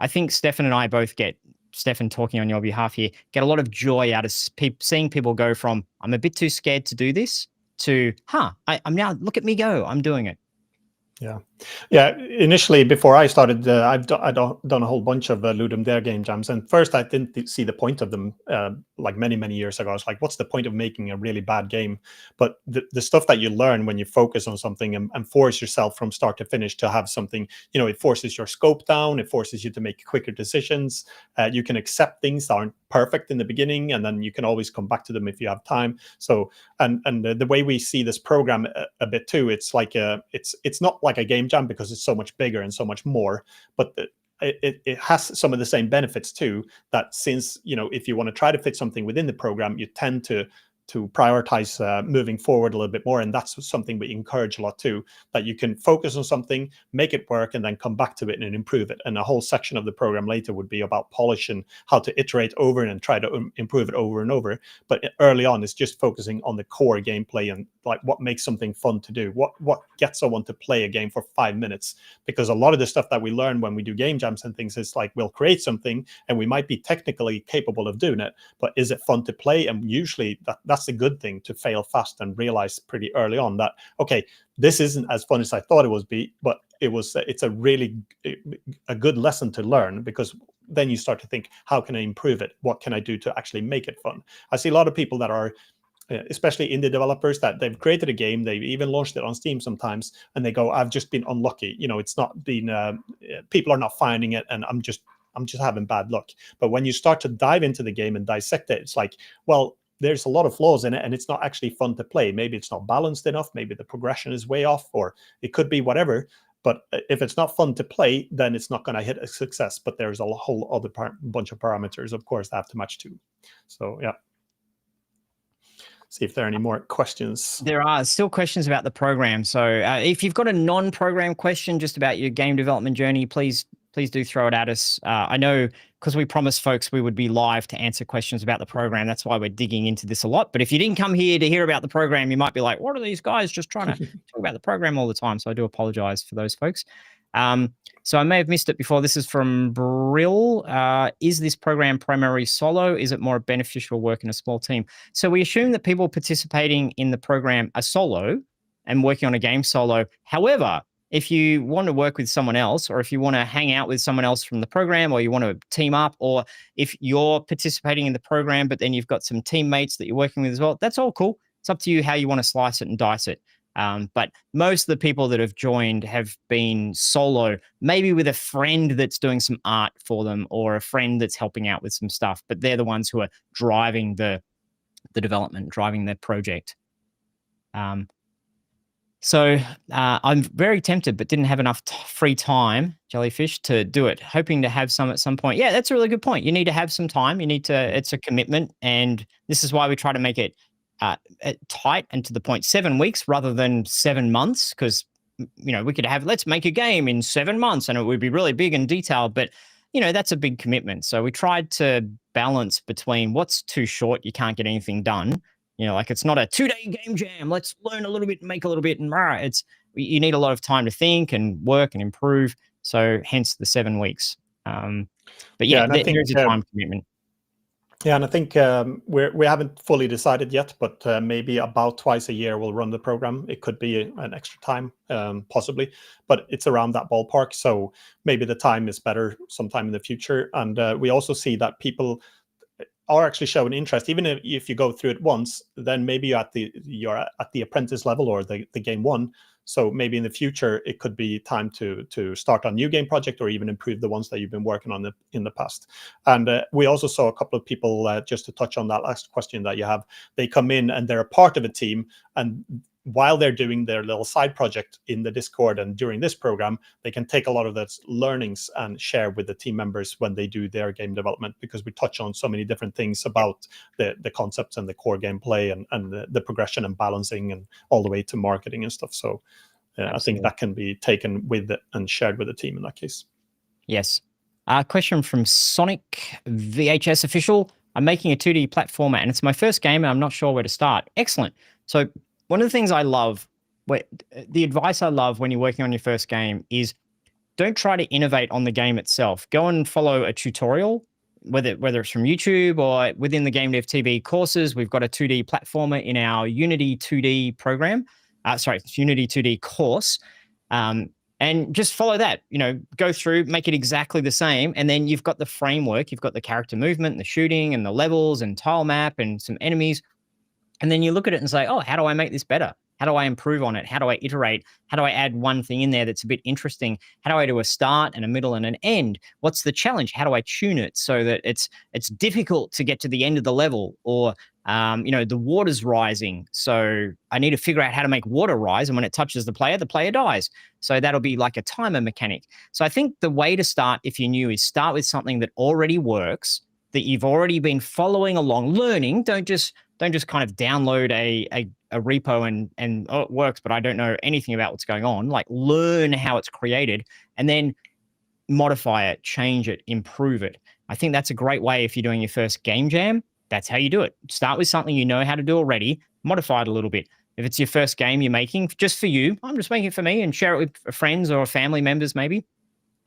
think Stefan and I both Stefan talking on your behalf here, get a lot of joy out of seeing people go from, I'm a bit too scared to do this, to, I'm now, look at me go, I'm doing it. Yeah. Initially, before I started, I've done a whole bunch of Ludum Dare game jams. And first, I didn't see the point of them. Like many years ago, I was like, "What's the point of making a really bad game?" But the stuff that you learn when you focus on something and force yourself from start to finish to have something, it forces your scope down. It forces you to make quicker decisions. You can accept things that aren't perfect in the beginning, and then you can always come back to them if you have time. So, and the way we see this program a bit too, it's like it's not like a game jam because it's so much bigger and so much more, but it has some of the same benefits too, that since if you want to try to fit something within the program, you tend to prioritize moving forward a little bit more. And that's something we encourage a lot too, that you can focus on something, make it work, and then come back to it and improve it. And a whole section of the program later would be about polish and how to iterate over and try to improve it over and over. But early on, it's just focusing on the core gameplay and like what makes something fun to do, what gets someone to play a game for 5 minutes. Because a lot of the stuff that we learn when we do game jams and things is like, we'll create something and we might be technically capable of doing it, but is it fun to play? And usually that's a good thing, to fail fast and realize pretty early on that, okay, this isn't as fun as I thought it would be, but it's a really a good lesson to learn, because then you start to think, how can I improve it? What can I do to actually make it fun? I see a lot of people that are, especially indie developers, that they've created a game, they've even launched it on Steam sometimes, and they go, I've just been unlucky. It's not been, people are not finding it, and I'm just having bad luck. But when you start to dive into the game and dissect it, it's like, well, there's a lot of flaws in it, and it's not actually fun to play. Maybe it's not balanced enough. Maybe the progression is way off, or it could be whatever. But if it's not fun to play, then it's not going to hit a success. But there's a whole other bunch of parameters, of course, that have to match too. So, yeah. See if there are any more questions. There are still questions about the program. So if you've got a non-program question just about your game development journey, please do throw it at us. I know, because we promised folks we would be live to answer questions about the program. That's why we're digging into this a lot. But if you didn't come here to hear about the program, you might be like, what are these guys just trying to talk about the program all the time? So I do apologize for those folks. So I may have missed it before. This is from Brill. Is this program primarily solo? Is it more beneficial work in a small team? So we assume that people participating in the program are solo and working on a game solo. However, if you want to work with someone else, or if you want to hang out with someone else from the program, or you want to team up, or if you're participating in the program, but then you've got some teammates that you're working with as well, that's all cool. It's up to you how you want to slice it and dice it. But most of the people that have joined have been solo, maybe with a friend that's doing some art for them, or a friend that's helping out with some stuff, but they're the ones who are driving the development, driving the project. So I'm very tempted, but didn't have enough free time, Jellyfish, to do it. Hoping to have some at some point. Yeah, that's a really good point. You need to have some time. You need to, it's a commitment. And this is why we try to make it tight and to the point, 7 weeks rather than 7 months. Because, we could have, let's make a game in 7 months and it would be really big and detailed. But, that's a big commitment. So we tried to balance between what's too short, you can't get anything done. Like it's not a 2-day game jam. Let's learn a little bit and make a little bit. And you need a lot of time to think and work and improve. So hence the 7 weeks. But yeah, there is a time commitment. Yeah, and I think we haven't fully decided yet, but maybe about twice a year we'll run the program. It could be an extra time, possibly, but it's around that ballpark. So maybe the time is better sometime in the future. And we also see that people are actually showing interest, even if you go through it once, then maybe you're at the apprentice level or the game one. So maybe in the future it could be time to start a new game project or even improve the ones that you've been working on in the past. And we also saw a couple of people, just to touch on that last question that you have, they come in and they're a part of a team, and while they're doing their little side project in the Discord and during this program, they can take a lot of those learnings and share with the team members when they do their game development, because we touch on so many different things about the concepts and the core gameplay and the progression and balancing and all the way to marketing and stuff. So I think that can be taken with and shared with the team in that case. Yes. Question from Sonic VHS Official. I'm making a 2D platformer and it's my first game and I'm not sure where to start. Excellent. So one of the things I love, the advice I love when you're working on your first game is don't try to innovate on the game itself. Go and follow a tutorial, whether it's from YouTube or within the GameDev.tv courses. We've got a 2D platformer in our Unity 2D program. Unity 2D course. And just follow that, go through, make it exactly the same. And then you've got the framework, you've got the character movement and the shooting and the levels and tile map and some enemies. And then you look at it and say, oh, how do I make this better? How do I improve on it? How do I iterate? How do I add one thing in there that's a bit interesting? How do I do a start and a middle and an end? What's the challenge? How do I tune it so that it's difficult to get to the end of the level? Or, the water's rising. So I need to figure out how to make water rise. And when it touches the player dies. So that'll be like a timer mechanic. So I think the way to start, if you're new, is start with something that already works, that you've already been following along, learning. Don't just kind of download a repo and oh, it works, but I don't know anything about what's going on. Like, learn how it's created and then modify it, change it, improve it. I think that's a great way if you're doing your first game jam. That's how you do it. Start with something you know how to do already, modify it a little bit. If it's your first game you're making just for you, I'm just making it for me, and share it with friends or family members maybe.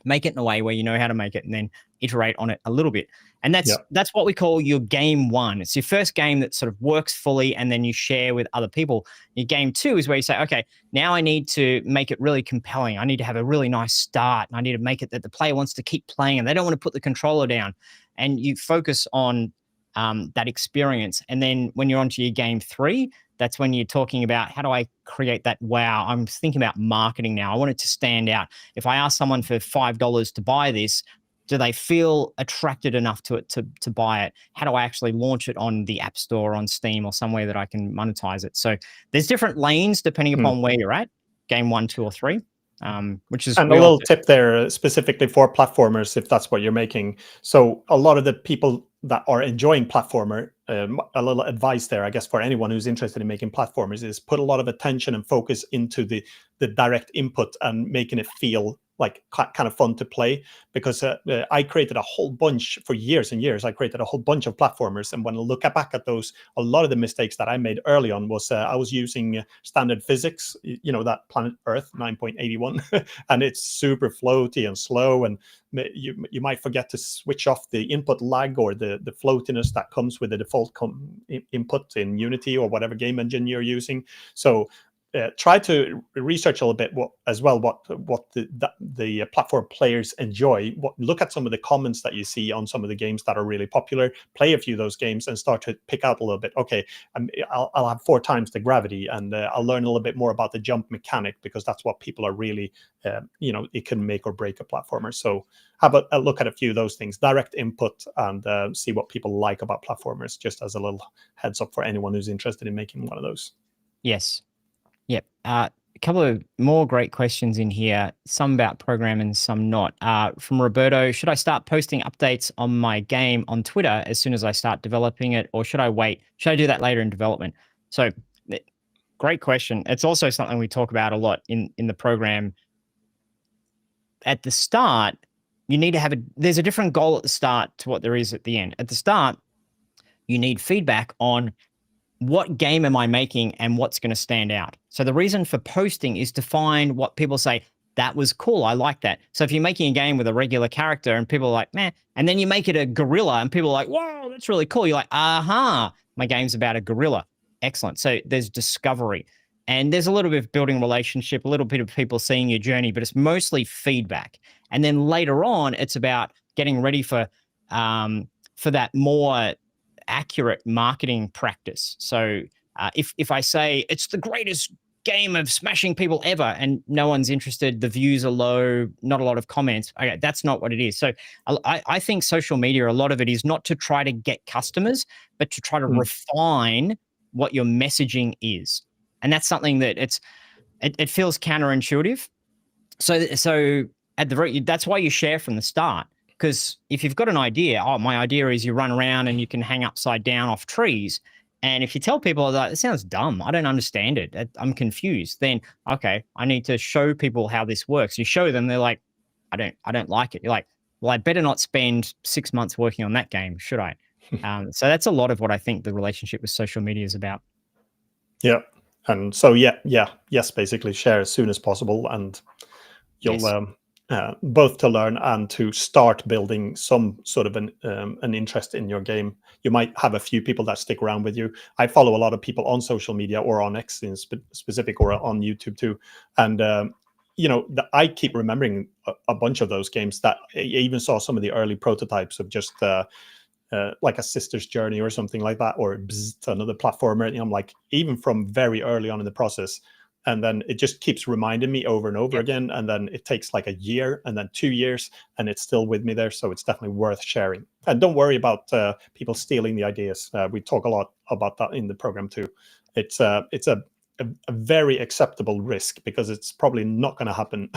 Make it in a way where you know how to make it and then iterate on it a little bit. And that's what we call your game one. It's your first game that sort of works fully and then you share with other people. Your game two is where you say, okay, now I need to make it really compelling. I need to have a really nice start. And I need to make it that the player wants to keep playing and they don't want to put the controller down. And you focus on that experience. And then when you're onto your game three, that's when you're talking about, how do I create that wow? I'm thinking about marketing now. I want it to stand out. If I ask someone for $5 to buy this, do they feel attracted enough to it to buy it? How do I actually launch it on the App Store, on Steam, or somewhere that I can monetize it? So there's different lanes depending upon where you're at, game 1, 2, or 3. Which is, and a little tip there specifically for platformers, if that's what you're making. So a lot of the people that are enjoying platformer, a little advice there, I guess, for anyone who's interested in making platformers, is put a lot of attention and focus into the direct input and making it feel like kind of fun to play. Because I created a whole bunch for years and years. I created a whole bunch of platformers, and when I look back at those, a lot of the mistakes that I made early on was I was using standard physics, that Planet Earth 9.81, and it's super floaty and slow, and you might forget to switch off the input lag or the floatiness that comes with the default input in Unity or whatever game engine you're using. So try to research a little bit what the platform players enjoy. Look at some of the comments that you see on some of the games that are really popular. Play a few of those games and start to pick out a little bit. Okay, I'll have 4 times the gravity, and I'll learn a little bit more about the jump mechanic, because that's what people are really, it can make or break a platformer. So have a look at a few of those things, direct input, and see what people like about platformers, just as a little heads up for anyone who's interested in making one of those. Yes. Yep. A couple of more great questions in here, some about programming, some not. From Roberto, should I start posting updates on my game on Twitter as soon as I start developing it, or should I wait? Should I do that later in development? So great question. It's also something we talk about a lot in the program. At the start, you need to there's a different goal at the start to what there is at the end. At the start, you need feedback on what game am I making and what's going to stand out. So the reason for posting is to find what people say, that was cool. I like that. So if you're making a game with a regular character and people are like, meh, and then you make it a gorilla and people are like, whoa, that's really cool. You're like, aha, my game's about a gorilla. Excellent. So there's discovery. And there's a little bit of building relationship, a little bit of people seeing your journey, but it's mostly feedback. And then later on, it's about getting ready for that more accurate marketing practice. So if I say it's the greatest game of smashing people ever and no one's interested, the views are low, not a lot of comments, okay, that's not what it is. So I think social media, a lot of it is not to try to get customers, but to try to refine what your messaging is. And that's something that it feels counterintuitive. So at the that's why you share from the start. Because if you've got an idea, oh, my idea is you run around and you can hang upside down off trees. And if you tell people that it sounds dumb, I don't understand it, I'm confused, then okay, I need to show people how this works. You show them, they're like, I don't like it. You're like, well, I better not spend 6 months working on that game, should I? So that's a lot of what I think the relationship with social media is about. Yeah. And so, yes, basically share as soon as possible, and you'll both to learn and to start building some sort of an interest in your game. You might have a few people that stick around with you. I follow a lot of people on social media or on X in specific, or on YouTube too. And, I keep remembering a bunch of those games that I even saw some of the early prototypes of, just like a Sister's Journey or something like that, or another platformer. I'm like, even from very early on in the process. And then it just keeps reminding me over and over again. And then it takes like a year and then 2 years, and it's still with me there. So it's definitely worth sharing. And don't worry about people stealing the ideas. We talk a lot about that in the program too. It's a very acceptable risk, because it's probably not going to happen.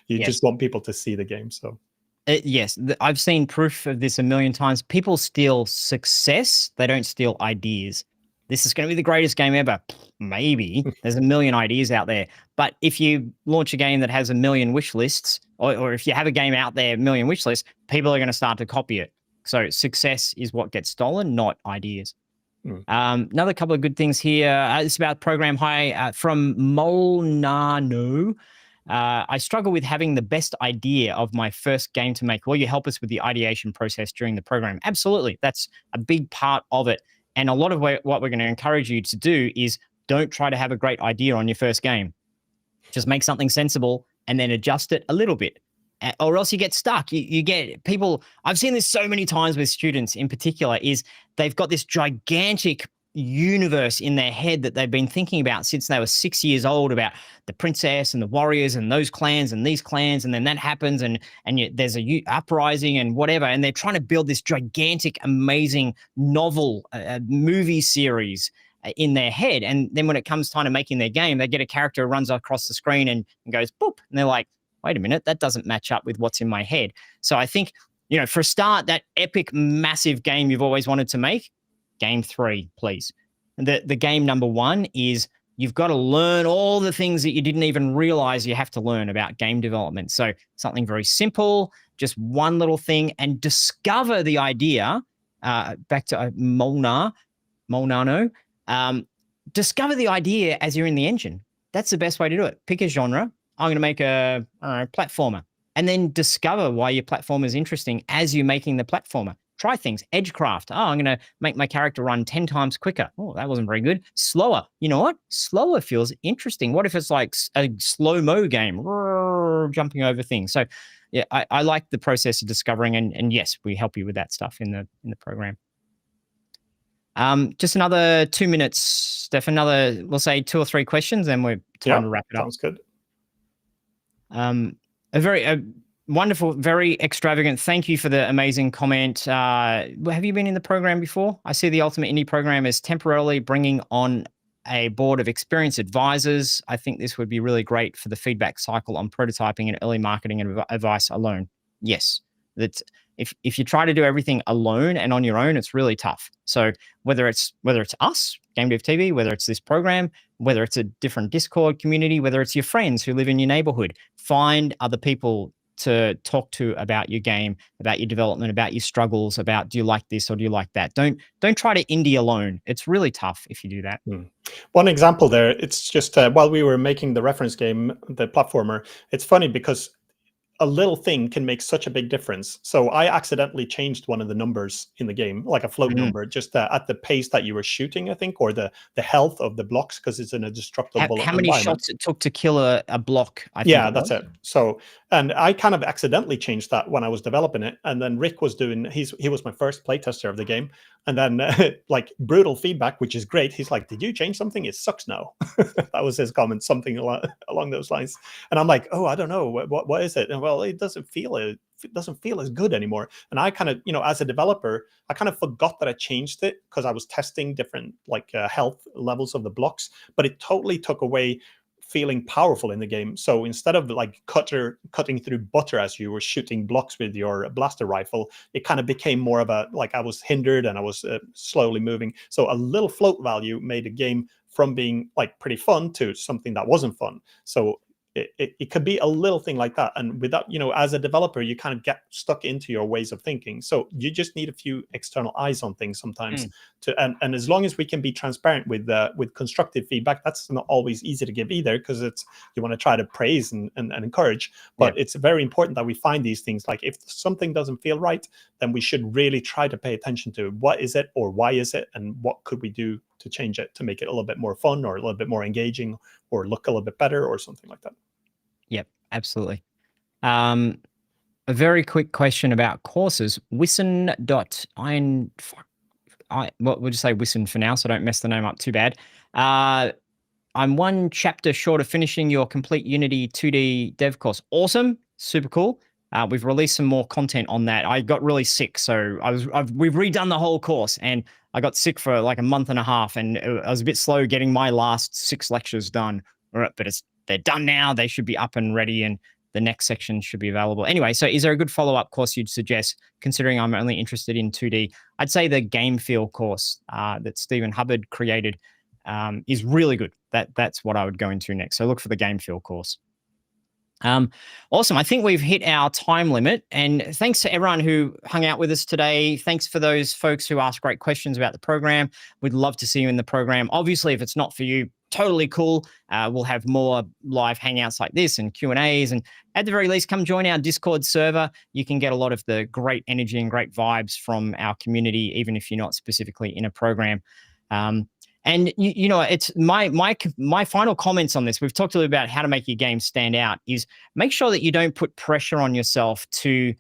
You just want people to see the game. So yes, I've seen proof of this a million times. People steal success. They don't steal ideas. This is going to be the greatest game ever. Maybe. There's a million ideas out there. But if you launch a game that has a million wish lists, or if you have a game out there, a million wish lists, people are going to start to copy it. So success is what gets stolen, not ideas. Another couple of good things here. It's about Program High from Molnano. I struggle with having the best idea of my first game to make. Will you help us with the ideation process during the program? Absolutely. That's a big part of it. And a lot of what we're going to encourage you to do is don't try to have a great idea on your first game. Just make something sensible and then adjust it a little bit, or else you get stuck. You get people, I've seen this so many times with students in particular, is they've got this gigantic universe in their head that they've been thinking about since they were 6 years old, about the princess and the warriors and those clans and these clans, and then that happens and there's a uprising and whatever, and they're trying to build this gigantic, amazing novel, movie series in their head. And then when it comes time to making their game, they get a character who runs across the screen and goes boop, and they're like, wait a minute, that doesn't match up with what's in my head. So I think, for a start, that epic, massive game you've always wanted to make, game 3, please. The game number 1 is you've got to learn all the things that you didn't even realize you have to learn about game development. So something very simple, just one little thing, and discover the idea. Back to Molnano. Discover the idea as you're in the engine. That's the best way to do it. Pick a genre. I'm going to make a platformer, and then discover why your platformer is interesting as you're making the platformer. Try things. Edgecraft. Oh, I'm going to make my character run 10 times quicker. Oh, that wasn't very good. Slower. You know what? Slower feels interesting. What if it's like a slow-mo game, jumping over things? So yeah, I like the process of discovering, and yes, we help you with that stuff in the program. Just another 2 minutes, Steph. We'll say 2 or 3 questions, and we're time to wrap it up. Sounds good. A very wonderful, very extravagant. Thank you for the amazing comment. Have you been in the program before? I see the Ultimate Indie program is temporarily bringing on a board of experienced advisors. I think this would be really great for the feedback cycle on prototyping and early marketing and advice alone. Yes, that's if you try to do everything alone and on your own, it's really tough. So whether it's us, GameDev.tv, whether it's this program, whether it's a different Discord community, whether it's your friends who live in your neighborhood, find other people to talk to about your game, about your development, about your struggles, about do you like this or do you like that. Don't try to indie alone. It's really tough if you do that. One example there, it's just while we were making the reference game, the platformer, it's funny because a little thing can make such a big difference. So I accidentally changed one of the numbers in the game, like a float number, just at the pace that you were shooting, I think, or the health of the blocks, because it's in a destructible How many environment. shots it took to kill a block, I think Yeah, it that's was. it. So, and I kind of accidentally changed that when I was developing it, and then Rick was doing. He was my first playtester of the game, and then like brutal feedback, which is great. He's like, "Did you change something? It sucks now." That was his comment, something along those lines. And I'm like, "Oh, I don't know. What is it?" And well, it doesn't feel as good anymore. And I kind of, as a developer, I kind of forgot that I changed it because I was testing different like health levels of the blocks, but it totally took away feeling powerful in the game. So instead of like cutting through butter as you were shooting blocks with your blaster rifle, it kind of became more of a, like, I was hindered and I was slowly moving. So a little float value made a game from being like pretty fun to something that wasn't fun. So it could be a little thing like that. And without, as a developer, you kind of get stuck into your ways of thinking. So you just need a few external eyes on things sometimes and as long as we can be transparent with constructive feedback, that's not always easy to give either, because you want to try to praise and encourage, but it's very important that we find these things. Like if something doesn't feel right, then we should really try to pay attention to what is it or why is it, and what could we do to change it to make it a little bit more fun or a little bit more engaging or look a little bit better or something like that. Yep, absolutely. A very quick question about courses. Wissen.ein, what would you say Wissen for now, so I don't mess the name up too bad. I'm one chapter short of finishing your complete Unity 2D dev course. Awesome, super cool. We've released some more content on that. I got really sick, so we've redone the whole course, and I got sick for like a month and a half, and I was a bit slow getting my last 6 lectures done. But they're done now. They should be up and ready, and the next section should be available. Anyway, so is there a good follow-up course you'd suggest, considering I'm only interested in 2D? I'd say the Game Feel course that Stephen Hubbard created is really good. That's what I would go into next. So look for the Game Feel course. Awesome. I think we've hit our time limit, and thanks to everyone who hung out with us today. Thanks for those folks who asked great questions about the program. We'd love to see you in the program. Obviously, if it's not for you, totally cool. We'll have more live hangouts like this and Q&As, and at the very least, come join our Discord server. You can get a lot of the great energy and great vibes from our community, even if you're not specifically in a program. And it's my final comments on this. We've talked a little about how to make your game stand out. Is make sure that you don't put pressure on yourself to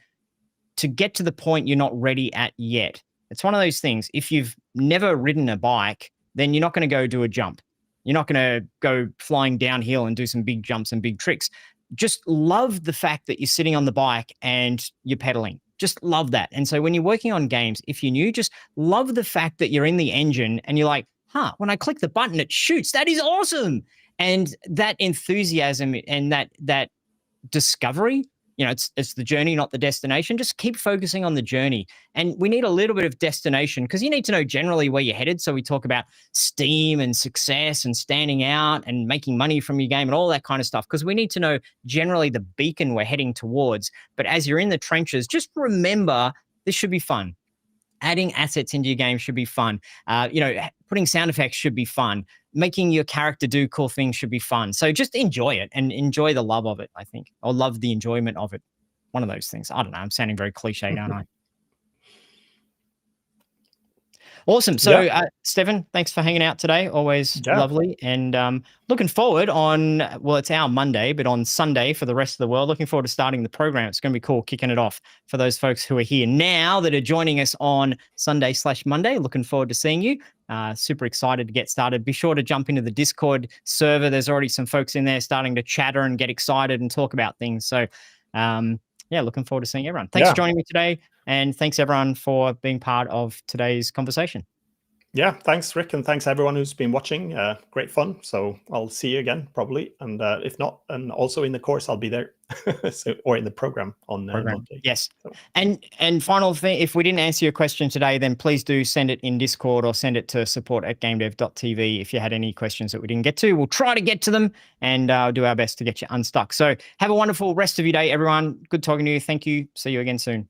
get to the point you're not ready at yet. It's one of those things. If you've never ridden a bike, then you're not going to go do a jump. You're not going to go flying downhill and do some big jumps and big tricks. Just love the fact that you're sitting on the bike and you're pedaling. Just love that. And so when you're working on games, if you're new, just love the fact that you're in the engine and you're like, when I click the button, it shoots. That is awesome. And that enthusiasm and that discovery, it's the journey, not the destination. Just keep focusing on the journey. And we need a little bit of destination, because you need to know generally where you're headed. So we talk about Steam and success and standing out and making money from your game and all that kind of stuff, because we need to know generally the beacon we're heading towards. But as you're in the trenches, just remember this should be fun. Adding assets into your game should be fun. Putting sound effects should be fun. Making your character do cool things should be fun. So just enjoy it and enjoy the love of it, I think, or love the enjoyment of it. One of those things. I don't know. I'm sounding very cliched, aren't I? Awesome. So, Stefan, thanks for hanging out today. Always lovely. And looking forward it's our Monday, but on Sunday for the rest of the world, looking forward to starting the program. It's going to be cool kicking it off for those folks who are here now that are joining us on Sunday/Monday. Looking forward to seeing you. Super excited to get started. Be sure to jump into the Discord server. There's already some folks in there starting to chatter and get excited and talk about things. So, looking forward to seeing everyone. Thanks for joining me today. And thanks everyone for being part of today's conversation. Yeah, thanks, Rick, and thanks everyone who's been watching. Great fun. So I'll see you again probably, and if not, and also in the course I'll be there, so, or in the program on Monday. Yes. So. And final thing, if we didn't answer your question today, then please do send it in Discord or send it to support@GameDev.tv if you had any questions that we didn't get to. We'll try to get to them and do our best to get you unstuck. So have a wonderful rest of your day, everyone. Good talking to you. Thank you. See you again soon.